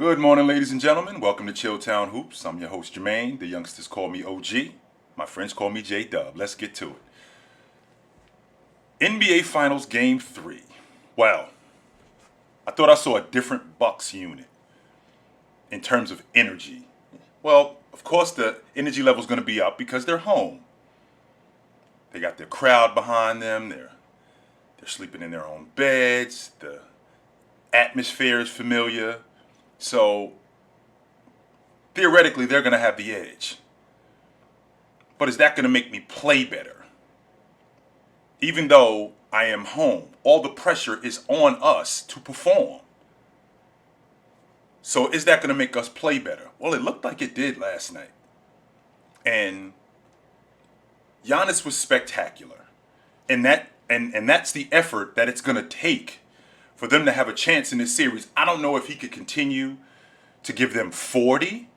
Good morning, ladies and gentlemen. Welcome to Chilltown Hoops. I'm your host, Jermaine. The youngsters call me OG. My friends call me J-Dub. Let's get to it. NBA Finals Game 3. Well, I thought I saw a different Bucks unit in terms of energy. Well, of course, the energy level is going to be up because they're home. They got their crowd behind them. They're sleeping in their own beds. The atmosphere is familiar. So, theoretically, they're going to have the edge. But is that going to make me play better? Even though I am home, all the pressure is on us to perform. So, is that going to make us play better? Well, it looked like it did last night. And Giannis was spectacular. And that's the effort that it's going to take for them to have a chance in this series. I don't know if he could continue to give them 40,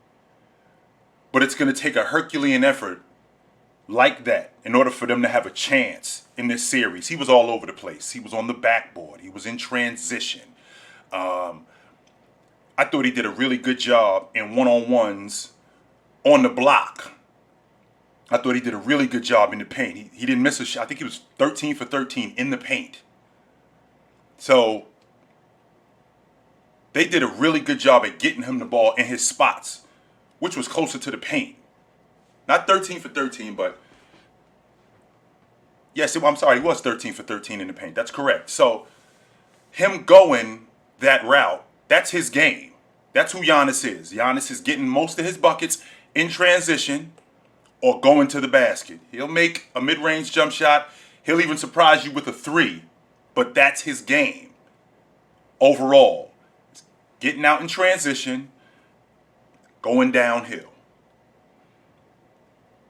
but it's going to take a Herculean effort like that in order for them to have a chance in this series. He was all over the place. He was on the backboard. He was in transition. I thought he did a really good job in one-on-ones on the block. I thought he did a really good job in the paint. He didn't miss a shot. I think he was 13 for 13 in the paint. So they did a really good job at getting him the ball in his spots, which was closer to the paint. Not 13 for 13, but yes, I'm sorry, he was 13 for 13 in the paint. That's correct. So him going that route, that's his game. That's who Giannis is. Giannis is getting most of his buckets in transition or going to the basket. He'll make a mid-range jump shot. He'll even surprise you with a three, but that's his game overall. Getting out in transition, going downhill.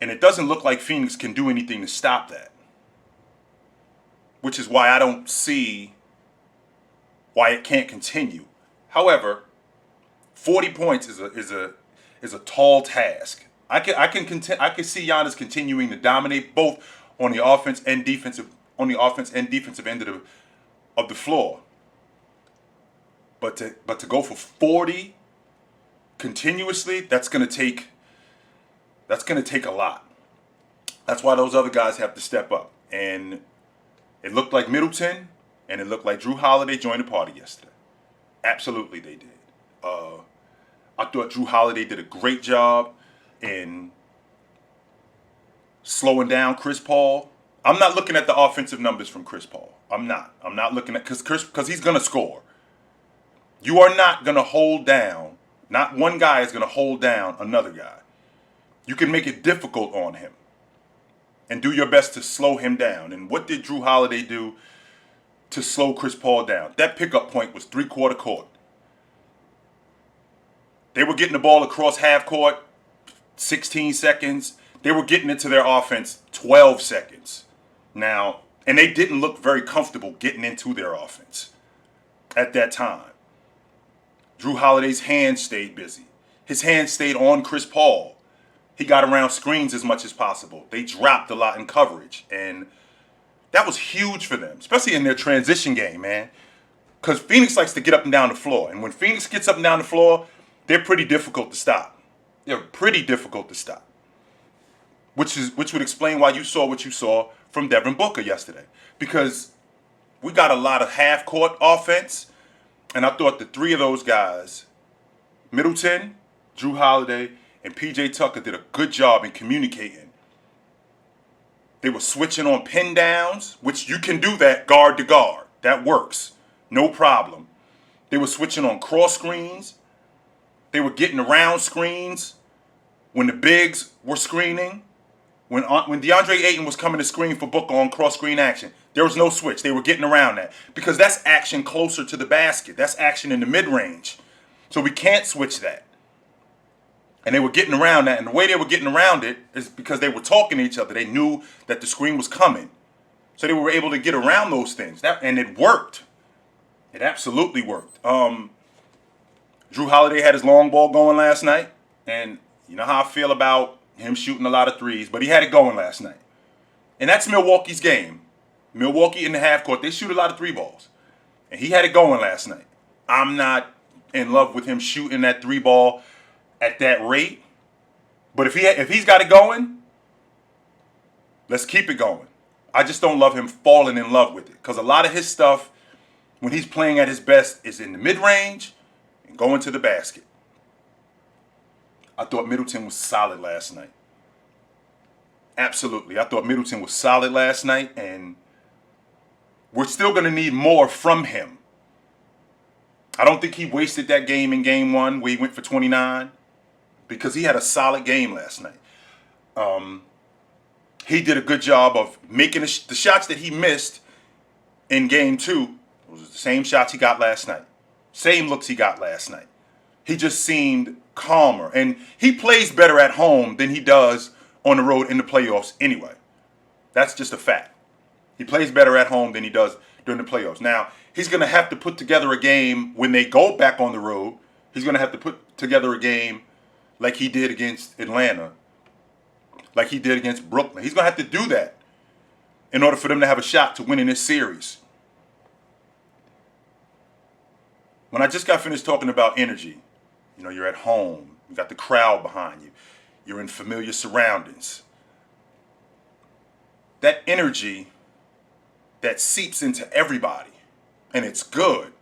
And it doesn't look like Phoenix can do anything to stop that. Which is why I don't see why it can't continue. However, 40 points is a tall task. I can see Giannis continuing to dominate both on the offense and defensive end of the floor. But to go for 40 continuously, that's gonna take a lot. That's why those other guys have to step up. And it looked like Middleton and it looked like Drew Holiday joined the party yesterday. Absolutely they did. I thought Drew Holiday did a great job in slowing down Chris Paul. I'm not looking at the offensive numbers from Chris Paul. I'm not looking at because he's gonna score. You are not gonna hold down. Not one guy is gonna hold down another guy. You can make it difficult on him and do your best to slow him down. And what did Drew Holiday do to slow Chris Paul down? That pickup point was three-quarter court. They were getting the ball across half court, 16 seconds. They were getting into their offense 12 seconds. Now, and they didn't look very comfortable getting into their offense at that time. Drew Holiday's hands stayed busy. His hands stayed on Chris Paul. He got around screens as much as possible. They dropped a lot in coverage. And that was huge for them, especially in their transition game, man. Because Phoenix likes to get up and down the floor. And when Phoenix gets up and down the floor, they're pretty difficult to stop. They're pretty difficult to stop. Which would explain why you saw what you saw from Devin Booker yesterday. Because we got a lot of half-court offense. And I thought the three of those guys, Middleton, Drew Holiday, and PJ Tucker, did a good job in communicating. They were switching on pin downs, which you can do that guard to guard. That works. No problem. They were switching on cross screens. They were getting around screens when the bigs were screening. When DeAndre Ayton was coming to screen for Booker on cross-screen action, there was no switch. They were getting around that because that's action closer to the basket. That's action in the mid-range. So we can't switch that. And they were getting around that. And the way they were getting around it is because they were talking to each other. They knew that the screen was coming. So they were able to get around those things. And it worked. It absolutely worked. Drew Holiday had his long ball going last night. And you know how I feel about him shooting a lot of threes, but he had it going last night. And that's Milwaukee's game. Milwaukee in the half court, they shoot a lot of three balls. And he had it going last night. I'm not in love with him shooting that three ball at that rate. But if he's got it going, let's keep it going. I just don't love him falling in love with it, because a lot of his stuff, when he's playing at his best, is in the mid-range and going to the basket. I thought Middleton was solid last night. Absolutely. I thought Middleton was solid last night, and we're still going to need more from him. I don't think he wasted that game in game one where he went for 29, because he had a solid game last night. He did a good job of making the shots that he missed in game two. Those were the same shots he got last night. Same looks he got last night. He just seemed calmer. And he plays better at home than he does on the road in the playoffs anyway. That's just a fact. He plays better at home than he does during the playoffs. Now, he's going to have to put together a game when they go back on the road. He's going to have to put together a game like he did against Atlanta, like he did against Brooklyn. He's going to have to do that in order for them to have a shot to win in this series. When I just got finished talking about energy, you're at home, you got the crowd behind you, you're in familiar surroundings. That energy that seeps into everybody, and it's good,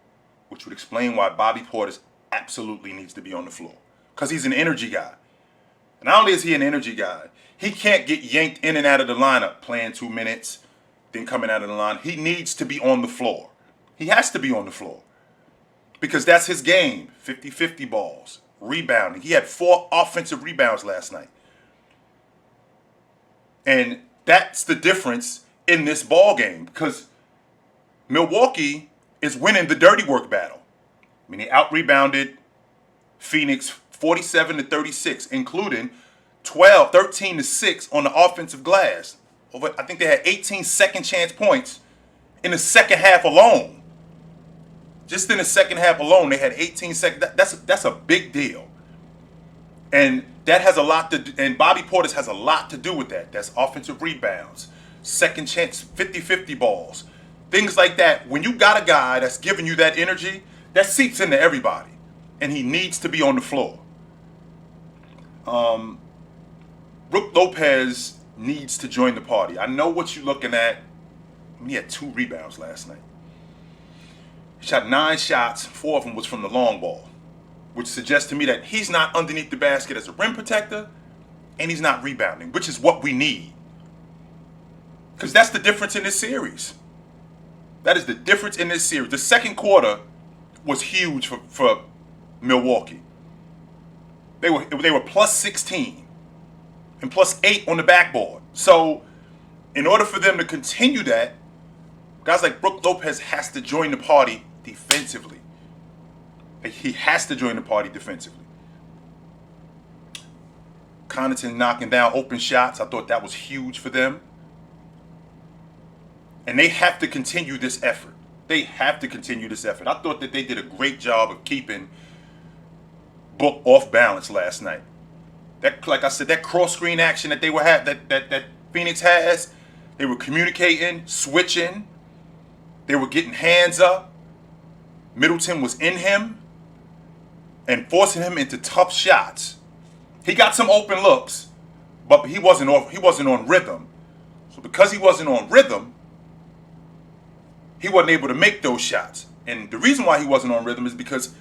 which would explain why Bobby Portis absolutely needs to be on the floor, because he's an energy guy. And not only is he an energy guy, he can't get yanked in and out of the lineup playing 2 minutes, then coming out of the line. He needs to be on the floor. He has to be on the floor, because that's his game. 50-50 balls, rebounding. He had 4 offensive rebounds last night. And that's the difference in this ball game, because Milwaukee is winning the dirty work battle. I mean, they out-rebounded Phoenix 47-36, including 13-6 on the offensive glass. I think they had 18 second chance points in the second half alone. Just in the second half alone, they had 18 second. That's a big deal. And that has a lot to do, and Bobby Portis has a lot to do with that. That's offensive rebounds, second chance 50-50 balls, things like that. When you got a guy that's giving you that energy, that seeps into everybody, and he needs to be on the floor. Brook Lopez needs to join the party. I know what you're looking at. He had 2 rebounds last night. He shot 9 shots, 4 of them was from the long ball, which suggests to me that he's not underneath the basket as a rim protector, and he's not rebounding, which is what we need. Because that's the difference in this series. That is the difference in this series. The second quarter was huge for Milwaukee. They were plus 16 and plus 8 on the backboard. So in order for them to continue that, guys like Brook Lopez has to join the party defensively. He has to join the party defensively. Connaughton knocking down open shots. I thought that was huge for them. And they have to continue this effort. They have to continue this effort. I thought that they did a great job of keeping Book off balance last night. That, like I said, that cross screen action that they were that Phoenix has, they were communicating, switching, they were getting hands up. Middleton was in him and forcing him into tough shots. He got some open looks, but he wasn't on rhythm. So because he wasn't on rhythm, he wasn't able to make those shots. And the reason why he wasn't on rhythm is because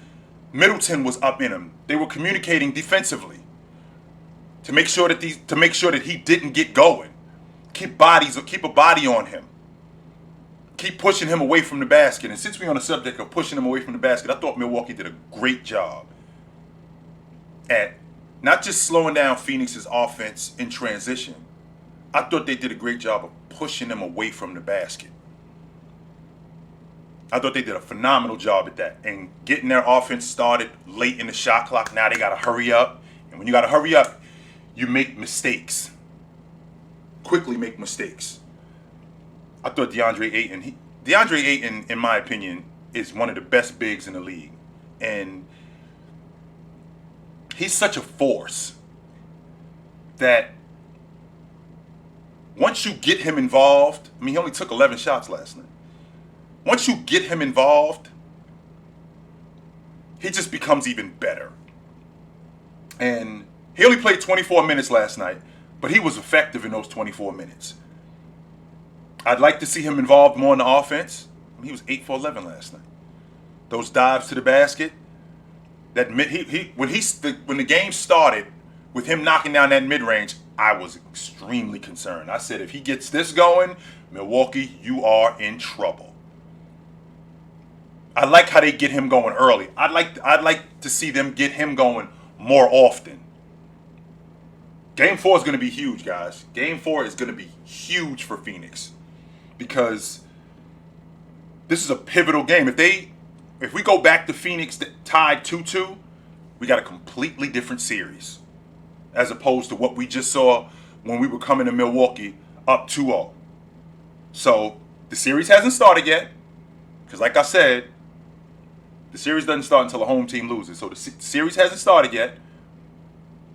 Middleton was up in him. They were communicating defensively to make sure that he didn't get going. Keep a body on him. Keep pushing him away from the basket. And since we're on the subject of pushing him away from the basket, I thought Milwaukee did a great job at not just slowing down Phoenix's offense in transition. I thought they did a great job of pushing them away from the basket. I thought they did a phenomenal job at that and getting their offense started late in the shot clock. Now they got to hurry up. And when you got to hurry up, you make mistakes. Quickly make mistakes. I thought DeAndre Ayton, in my opinion, is one of the best bigs in the league. And he's such a force that once you get him involved, I mean, he only took 11 shots last night. Once you get him involved, he just becomes even better. And he only played 24 minutes last night, but he was effective in those 24 minutes. I'd like to see him involved more in the offense. I mean, he was 8 for 11 last night. Those dives to the basket. That when the game started with him knocking down that mid range, I was extremely concerned. I said, if he gets this going, Milwaukee, you are in trouble. I like how they get him going early. I'd like to see them get him going more often. Game 4 is going to be huge, guys. Game 4 is going to be huge for Phoenix because this is a pivotal game. If we go back to Phoenix tied 2-2, we got a completely different series as opposed to what we just saw when we were coming to Milwaukee up 2-0. So the series hasn't started yet because, like I said, the series doesn't start until the home team loses. So the series hasn't started yet.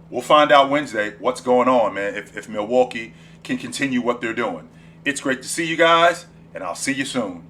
We'll find out Wednesday what's going on, man, if Milwaukee can continue what they're doing. It's great to see you guys, and I'll see you soon.